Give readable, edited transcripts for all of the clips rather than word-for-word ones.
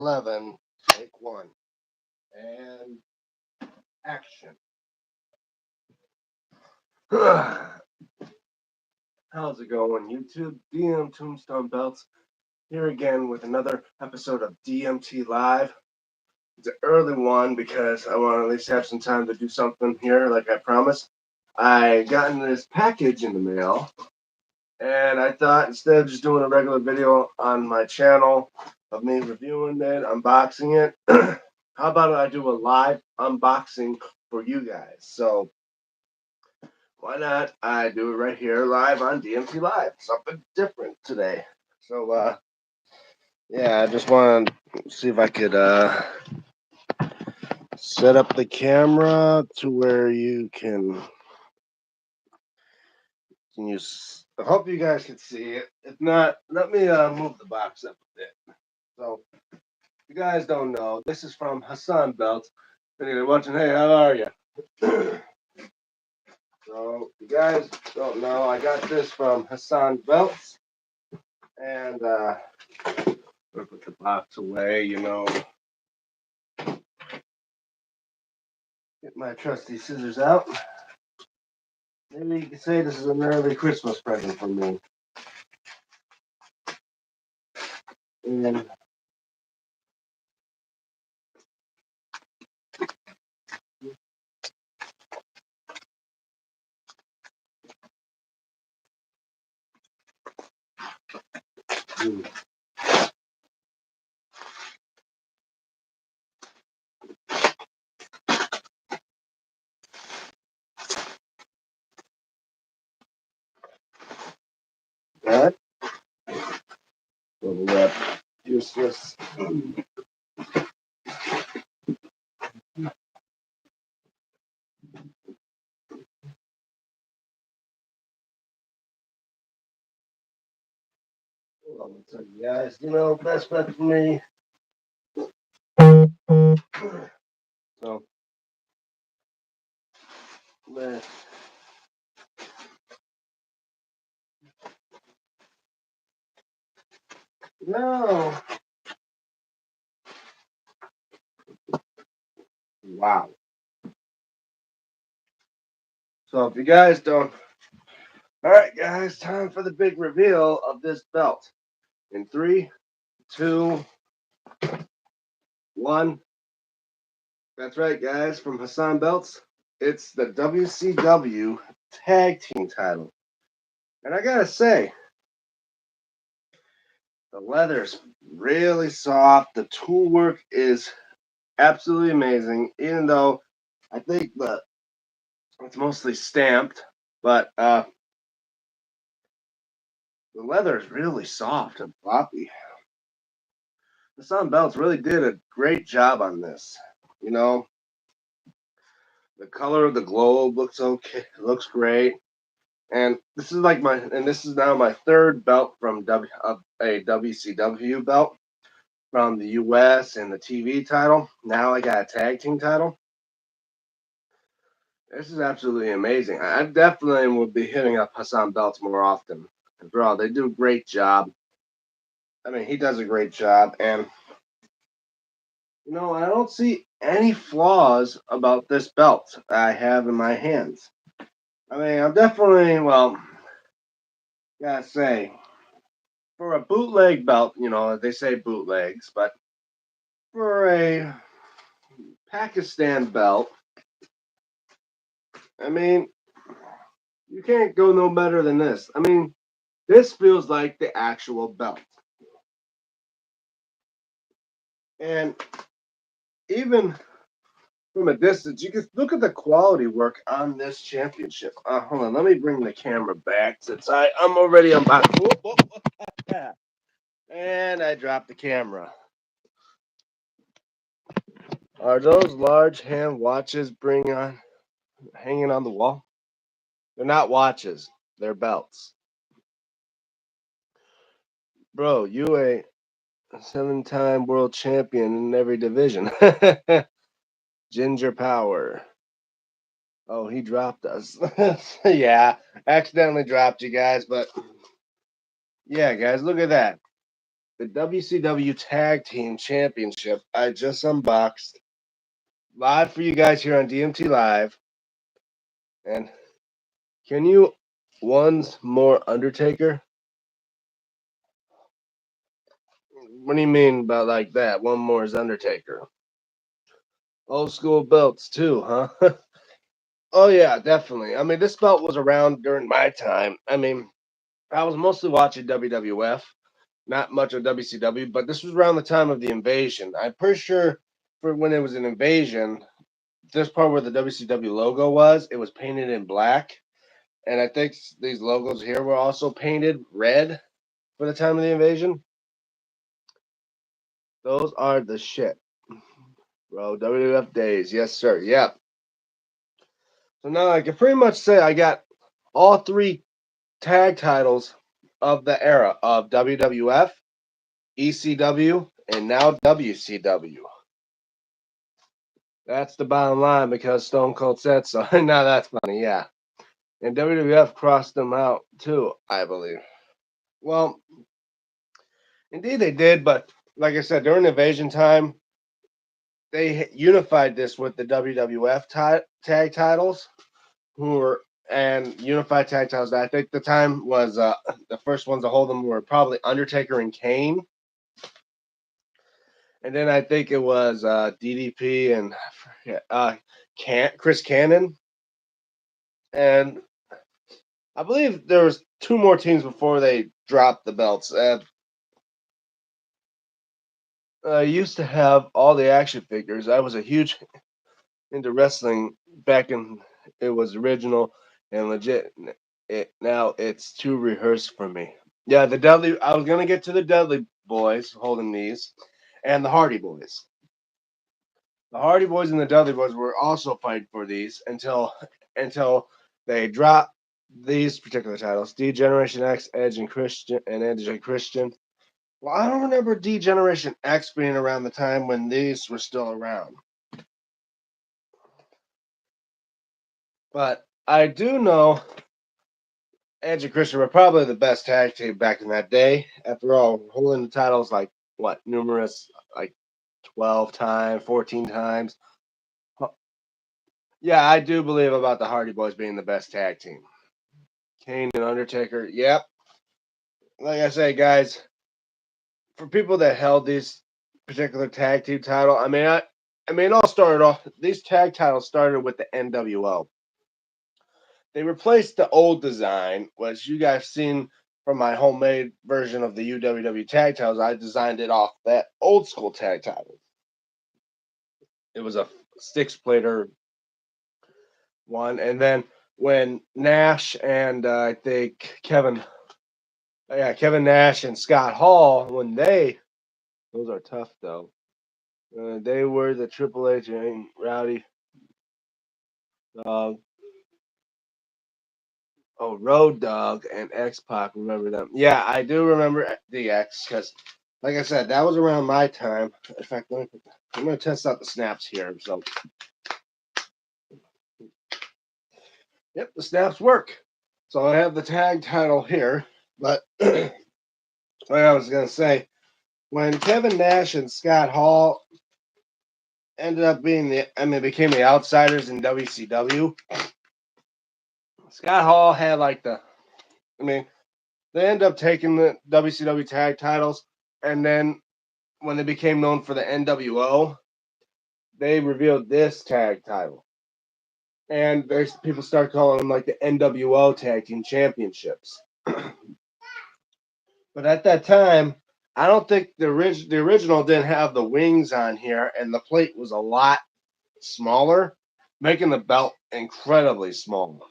11, take one, and action. How's it going, YouTube? DM Tombstone Belts here again with another episode of DMT Live. It's an early one because I want to at least have some time to do something here, like I promised. I got this package in the mail, and I thought instead of just doing a regular video on my channel of me reviewing it, unboxing it, how about I do a live unboxing for you guys? So why not? I do it right here live on DMT Live. Something different today. So yeah, I just want to see if I could set up the camera to where you can use. I hope you guys can see it. If not, let me move the box up a bit. So if you guys don't know, this is from Hassan Belts. If you're watching, hey, how are you? So if you guys don't know, I got this from Hassan Belts. And I'll put the box away, Get my trusty scissors out. Maybe you could say this is an early Christmas present for me. And that little useless. Well, I'm tell you guys, best bet for me. So, man. No. Wow. So if you guys don't, all right, guys, time for the big reveal of this belt. In 3, 2, 1. That's right, guys. From Hassan Belts, it's the WCW Tag Team title. And I gotta say, the leather's really soft. The tool work is absolutely amazing, even though I think it's mostly stamped, but the leather is really soft and floppy. The Sun Belts really did a great job on this. You know, the color of the globe looks okay, looks great. And this is now my third belt from a WCW belt from the US and the TV title. Now I got a tag team title. This is absolutely amazing. I definitely would be hitting up Hassan Belts more often. Bro, they do a great job. I mean, he does a great job. And, I don't see any flaws about this belt I have in my hands. I mean, I'm definitely, gotta say, for a bootleg belt, they say bootlegs, but for a Pakistan belt, I mean, you can't go no better than this. I mean, this feels like the actual belt. And even from a distance, you can look at the quality work on this championship. Hold on, let me bring the camera back since I'm already on my. And I dropped the camera. Are those large hand watches hanging on the wall? They're not watches. They're belts. Bro, you a 7-time world champion in every division. Ginger Power. Oh, he dropped us. Yeah, accidentally dropped you guys, but yeah, guys, look at that. the WCW Tag Team Championship I just unboxed live for you guys here on DMT Live. And can you one's more Undertaker? What do you mean by like that? One more is Undertaker. Old school belts too, huh? Oh yeah, definitely. I mean, this belt was around during my time. I mean, I was mostly watching WWF, not much of WCW, but this was around the time of the invasion. I'm pretty sure for when it was an invasion, this part where the WCW logo was, it was painted in black. And I think these logos here were also painted red for the time of the invasion. Those are the shit, bro. WWF days, yes sir. Yeah. So now I can pretty much say I got all three tag titles of the era of WWF, ECW, and now WCW. That's the bottom line because Stone Cold said so. Now that's funny, yeah. And WWF crossed them out too, I believe. Well, indeed they did, but like I said, during invasion time, they unified this with the WWF tag titles, who were and unified tag titles. I think the time was the first ones to hold them were probably Undertaker and Kane, and then I think it was DDP and Chris Cannon, and I believe there was two more teams before they dropped the belts. I used to have all the action figures. I was a huge into wrestling back in it was original and legit. Now it's too rehearsed for me. Yeah, the Dudley. I was gonna get to the Dudley boys holding these, and the Hardy boys. The Hardy boys and the Dudley boys were also fighting for these until they dropped these particular titles. D Generation X, Edge and Christian, and Edge and Christian. Well, I don't remember D Generation X being around the time when these were still around. But I do know Edge and Christian were probably the best tag team back in that day. After all, holding the titles like what, numerous, like 12 times, 14 times. Yeah, I do believe about the Hardy Boys being the best tag team. Kane and Undertaker, yep. Like I say, guys, for people that held these particular tag team title, I mean, it all started off. These tag titles started with the NWO. They replaced the old design, which you guys seen from my homemade version of the UWW tag titles. I designed it off that old school tag title. It was a six-plater one, and then when Nash and I think Kevin Nash and Scott Hall, when those are tough though. They were the Triple H and Rowdy. Uh, Oh, Road Dogg and X Pac. Remember them? Yeah, I do remember the X because, like I said, that was around my time. In fact, I'm going to test out the snaps here. So, yep, the snaps work. So I have the tag title here, but like I was going to say, when Kevin Nash and Scott Hall ended up became the outsiders in WCW. Scott Hall had I mean, they ended up taking the WCW tag titles, and then when they became known for the NWO, they revealed this tag title. And there's people start calling them like the NWO Tag Team Championships. But at that time, I don't think the original didn't have the wings on here, and the plate was a lot smaller, making the belt incredibly small.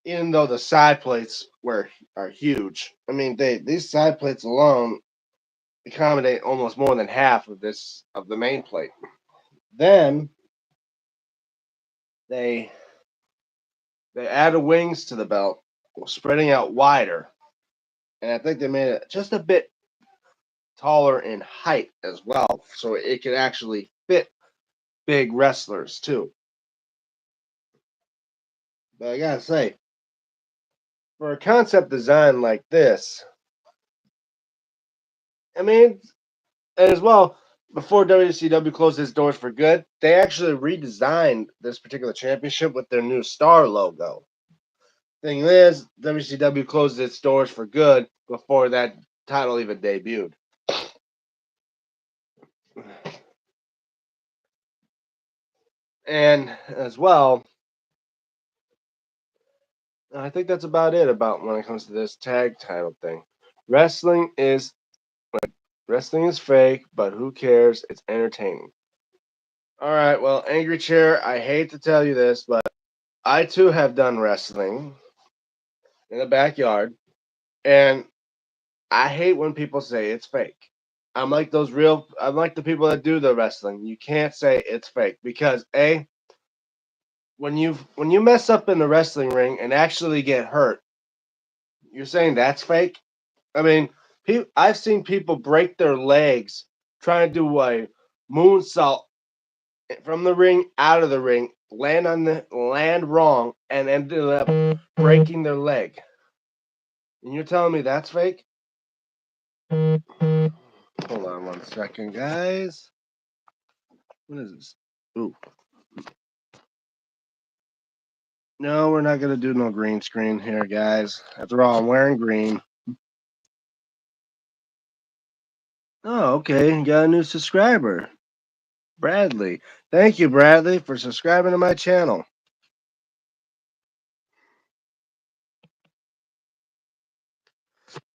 Even though the side plates are huge. I mean, these side plates alone accommodate almost more than half of the main plate. Then they they added wings to the belt, spreading out wider, and I think they made it just a bit taller in height as well, so it could actually fit big wrestlers too. But I gotta say, for a concept design like this, I mean, as well, before WCW closed its doors for good, they actually redesigned this particular championship with their new star logo. Thing is, WCW closed its doors for good before that title even debuted. And as well, I think that's about it about when it comes to this tag title thing. Wrestling is wrestling is fake, but who cares? It's entertaining. All right, well, Angry Chair, I hate to tell you this, but I too have done wrestling in the backyard, and I hate when people say it's fake. I'm like the people that do the wrestling. You can't say it's fake because A, when you mess up in the wrestling ring and actually get hurt, you're saying that's fake? I mean, I've seen people break their legs trying to do a moonsault from the ring out of the ring, land wrong, and ended up breaking their leg. And you're telling me that's fake? Hold on one second, guys. What is this? Ooh. No, we're not gonna do no green screen here, guys. After all, I'm wearing green. Oh, okay. You got a new subscriber. Bradley. Thank you, Bradley, for subscribing to my channel.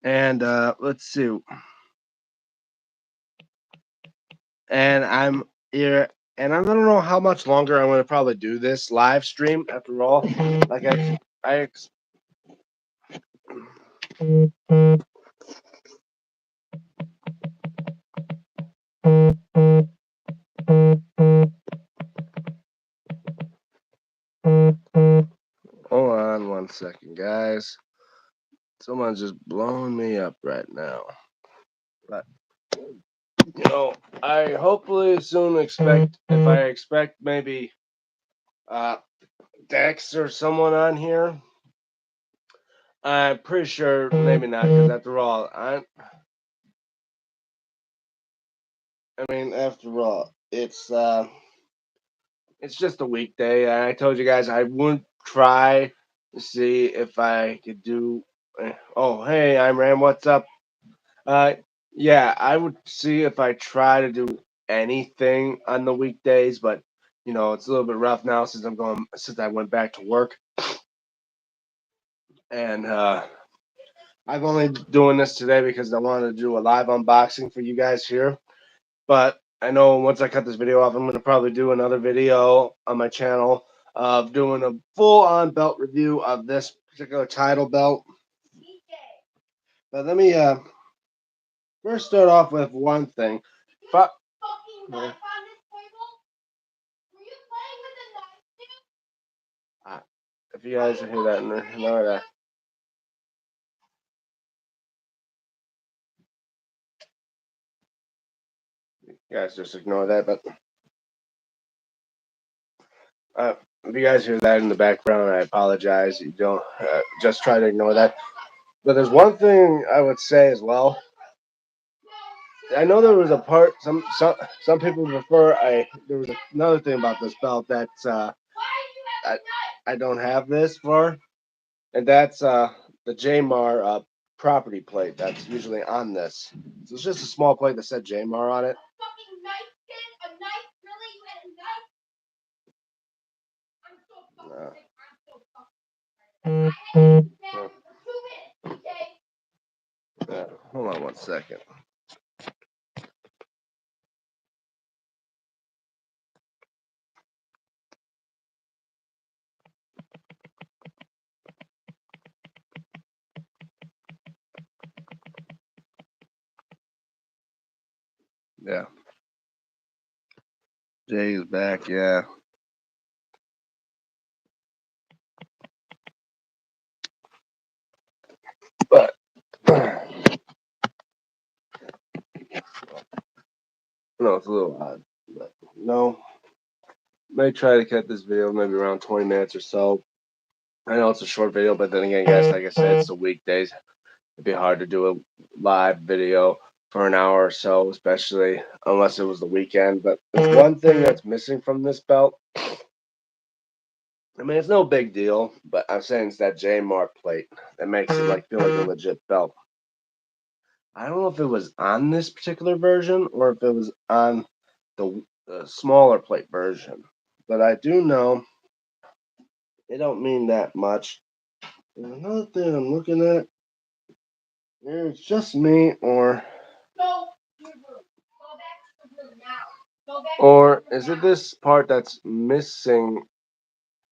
And let's see. And I'm here, and I don't know how much longer I'm going to probably do this live stream. After all, like I hold on one second, guys. Someone's just blowing me up right now. But I hopefully soon expect if I expect maybe uh Dex or someone on here. I'm pretty sure maybe not because after all, after all, it's just a weekday. And I told you guys I would try to see if I could do. Oh, hey, I'm Ram. What's up? Uh, yeah, I would see if I try to do anything on the weekdays, but it's a little bit rough now since I went back to work, and I'm only doing this today because I wanted to do a live unboxing for you guys here. But I know once I cut this video off, I'm going to probably do another video on my channel of doing a full-on belt review of this particular title belt. But let me first start off with one thing. But, if you guys hear that, ignore that. You guys just ignore that. But if you guys hear that in the background, I apologize. You don't just try to ignore that. But there's one thing I would say as well. I know there was a part. Some people prefer. There was another thing about this belt that I I don't have this for, and that's the JMar property plate that's usually on this. So it's just a small plate that said JMar on it. Hold on one second. Yeah. Jay is back, yeah. But no, it's a little odd. But no. May try to cut this video maybe around 20 minutes or so. I know it's a short video, but then again, guys, like I said, it's the weekdays. It'd be hard to do a live video for an hour or so, especially unless it was the weekend. But there's one thing that's missing from this belt. I mean, it's no big deal, but I'm saying it's that J Mark plate that makes it like feel like a legit belt. I don't know if it was on this particular version or if it was on the smaller plate version, but I do know it don't mean that much. And another thing I'm looking at, it's just me, or is it this part that's missing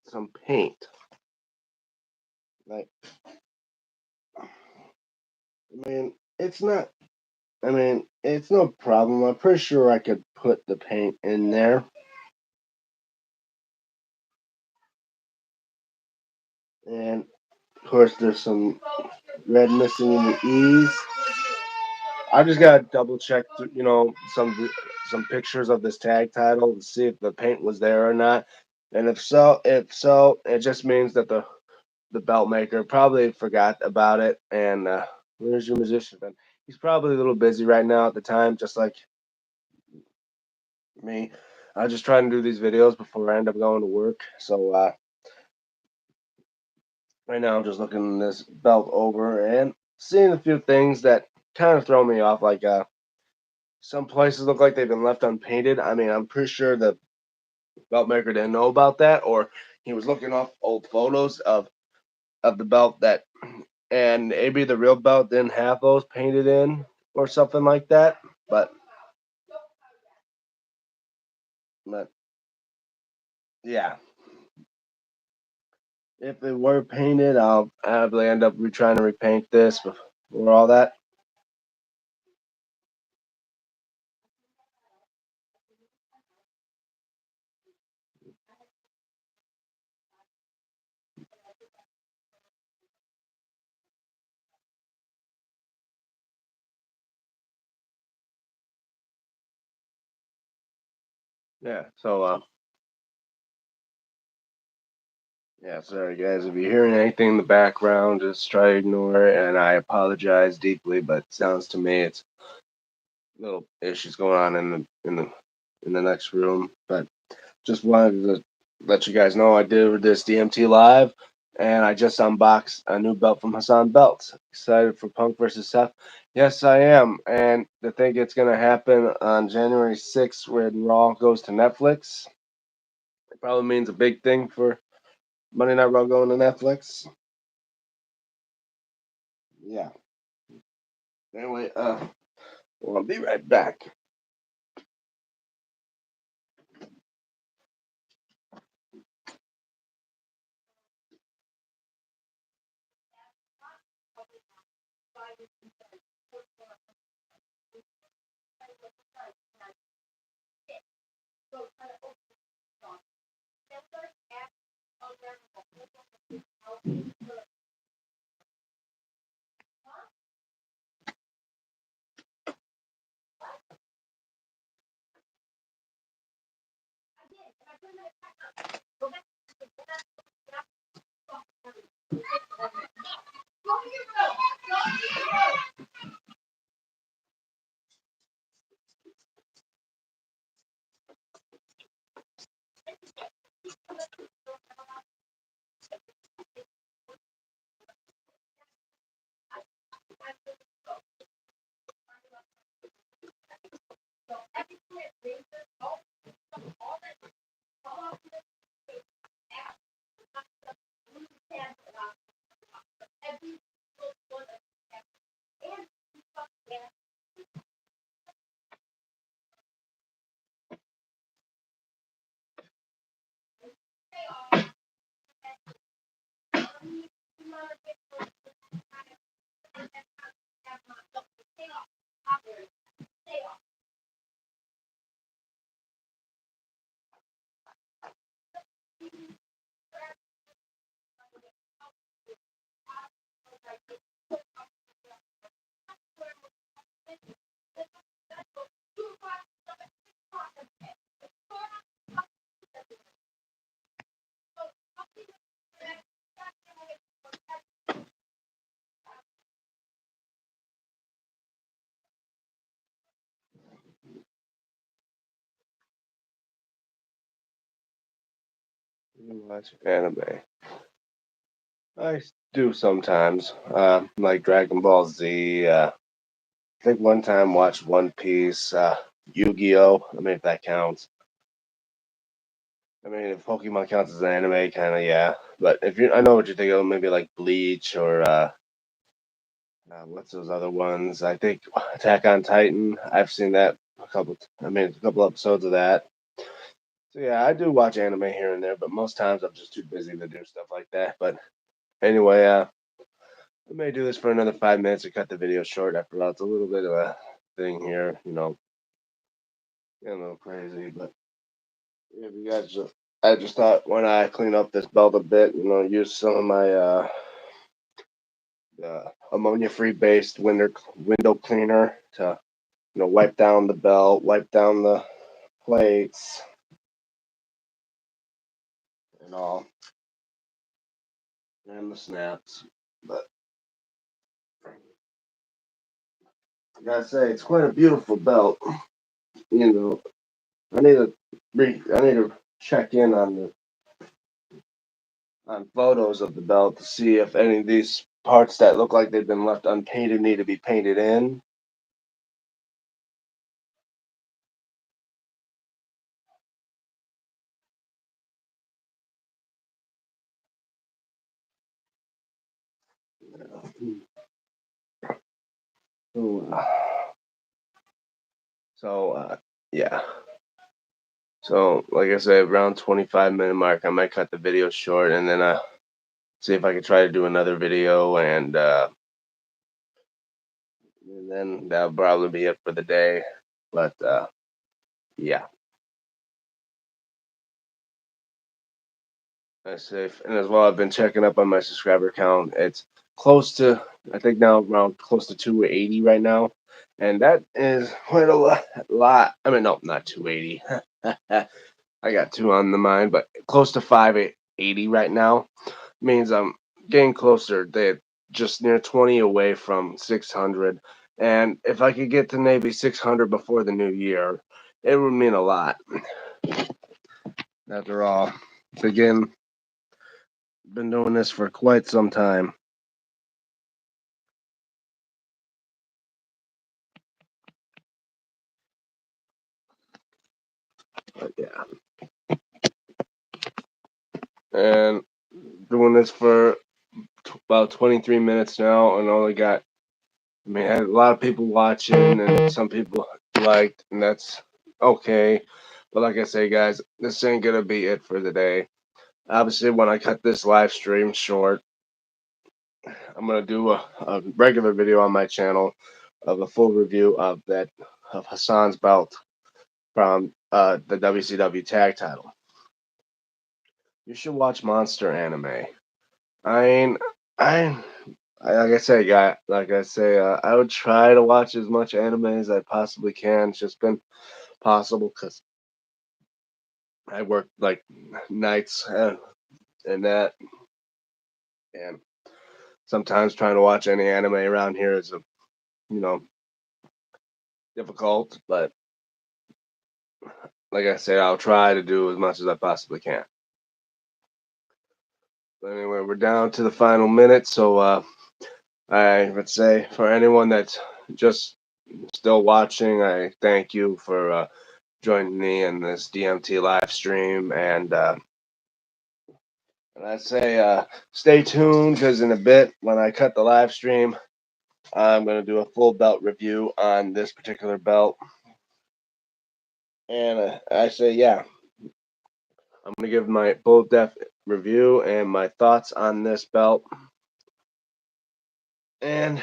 some paint? Like, I mean, it's not. I mean, it's no problem. I'm pretty sure I could put the paint in there. And of course, there's some red missing in the E's. I just gotta double check, some pictures of this tag title to see if the paint was there or not. And if so, it just means that the belt maker probably forgot about it. And where's your musician then? He's probably a little busy right now at the time, just like me. I just try to do these videos before I end up going to work. So right now I'm just looking this belt over and seeing a few things that kind of throw me off. Like some places look like they've been left unpainted. I mean, I'm pretty sure the belt maker didn't know about that, or he was looking off old photos of the belt that, and maybe the real belt didn't have those painted in or something like that. But but yeah, if it were painted, I'll probably end up trying to repaint this before all that. Yeah. So yeah, sorry guys. If you're hearing anything in the background, just try to ignore it, and I apologize deeply. But it sounds to me it's little issues going on in the next room. But just wanted to let you guys know I did this DMT live, and I just unboxed a new belt from Hassan Belts. Excited for Punk versus Seth? Yes, I am, and I think it's gonna happen on January 6th when Raw goes to Netflix. It probably means a big thing for Monday Night Raw going to Netflix. Yeah. Anyway, well, I'll be right back. You watch anime. I do sometimes. Like Dragon Ball Z. I think one time watched One Piece, Yu-Gi-Oh. I mean, if that counts. I mean, if Pokemon counts as an anime, kind of, yeah. But if you, I know what you're thinking of, maybe like Bleach or what's those other ones? I think Attack on Titan. I've seen that a couple. I mean, a couple episodes of that. So yeah, I do watch anime here and there, but most times I'm just too busy to do stuff like that. But anyway, I may do this for another 5 minutes to cut the video short. After all, it's a little bit of a thing here, getting a little crazy. But yeah, if you guys, I just thought when I clean up this belt a bit, use some of my ammonia-free based window cleaner to wipe down the belt, wipe down the plates, and all, and the snaps. But I gotta say, it's quite a beautiful belt. You know, I need to check in on photos of the belt to see if any of these parts that look like they've been left unpainted need to be painted in. So, yeah. So, like I said, around 25-minute mark, I might cut the video short and then see if I can try to do another video, and then that'll probably be it for the day. But yeah, that's safe. And as well, I've been checking up on my subscriber count. It's close to, I think now around close to 280 right now, and that is quite a lot. I mean, no, not 280. I got two on the mind, but close to 580 right now means I'm getting closer. They're just near 20 away from 600. And if I could get to maybe 600 before the new year, it would mean a lot. After all, again, been doing this for quite some time. But yeah, and doing this for about 23 minutes now, and only got, I mean, I had a lot of people watching, and some people liked, and that's okay. But like I say, guys, this ain't gonna be it for the day. Obviously, when I cut this live stream short, I'm gonna do a regular video on my channel of a full review of Hassan's belt from the WCW tag title. You should watch Monster Anime. I mean, I like I say, I would try to watch as much anime as I possibly can. It's just been possible because I work like nights and that, and sometimes trying to watch any anime around here is you know difficult. But like I say, I'll try to do as much as I possibly can. But anyway, we're down to the final minute, so I would say for anyone that's just still watching, I thank you for joining me in this DMT live stream, and I say stay tuned because in a bit when I cut the live stream, I'm going to do a full belt review on this particular belt, and I say yeah, I'm going to give my full depth review and my thoughts on this belt, and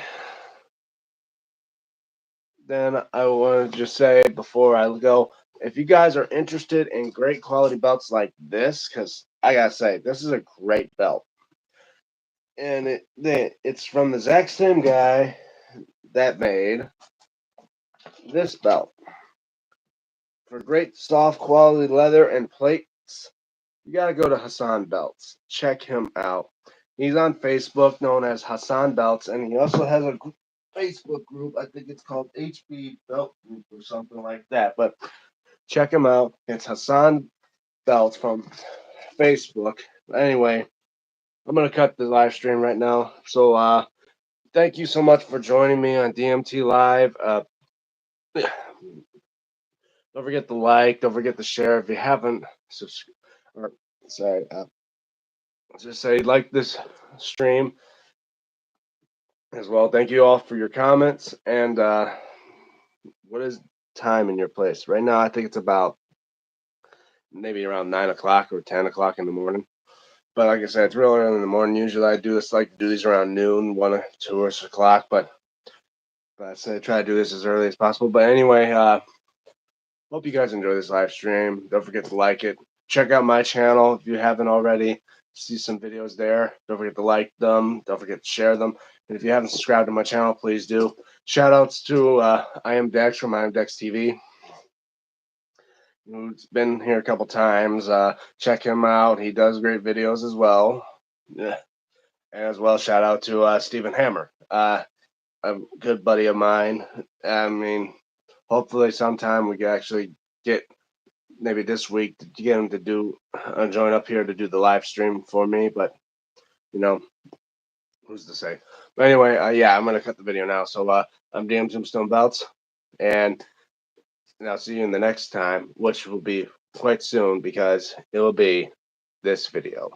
then I want to just say before I go, if you guys are interested in great quality belts like this, because I gotta say this is a great belt, and it's from the exact same guy that made this belt for great soft quality leather and plates. You gotta go to Hassan Belts. Check him out. He's on Facebook, known as Hassan Belts, and he also has a Facebook group. I think it's called HB Belt Group or something like that. But check him out. It's Hassan Belts Facebook. Anyway, I'm gonna cut the live stream right now. So thank you so much for joining me on DMT Live. Don't forget to like, don't forget to share if you haven't subscribed. Or sorry, just say like this stream as well. Thank you all for your comments. And what is time in your place right now? I think it's about maybe around 9 o'clock or 10 o'clock in the morning. But like I said, it's real early in the morning. Usually I do this like do these around noon, 1 or 2 or 3 o'clock. But I say try to do this as early as possible. But anyway, hope you guys enjoy this live stream. Don't forget to like it. Check out my channel if you haven't already. See some videos there. Don't forget to like them. Don't forget to share them. And if you haven't subscribed to my channel, please do. Shout outs to I am Dex from I am Dex TV. Who's been here a couple times. Check him out. He does great videos as well. Yeah. And as well, shout out to Stephen Hammer, a good buddy of mine. I mean, hopefully sometime we can actually get maybe this week to get him to do join up here to do the live stream for me. But you know, who's to say? But anyway, yeah, I'm gonna cut the video now. So I'm DM Tombstone Belts, and I'll see you in the next time, which will be quite soon because it will be this video.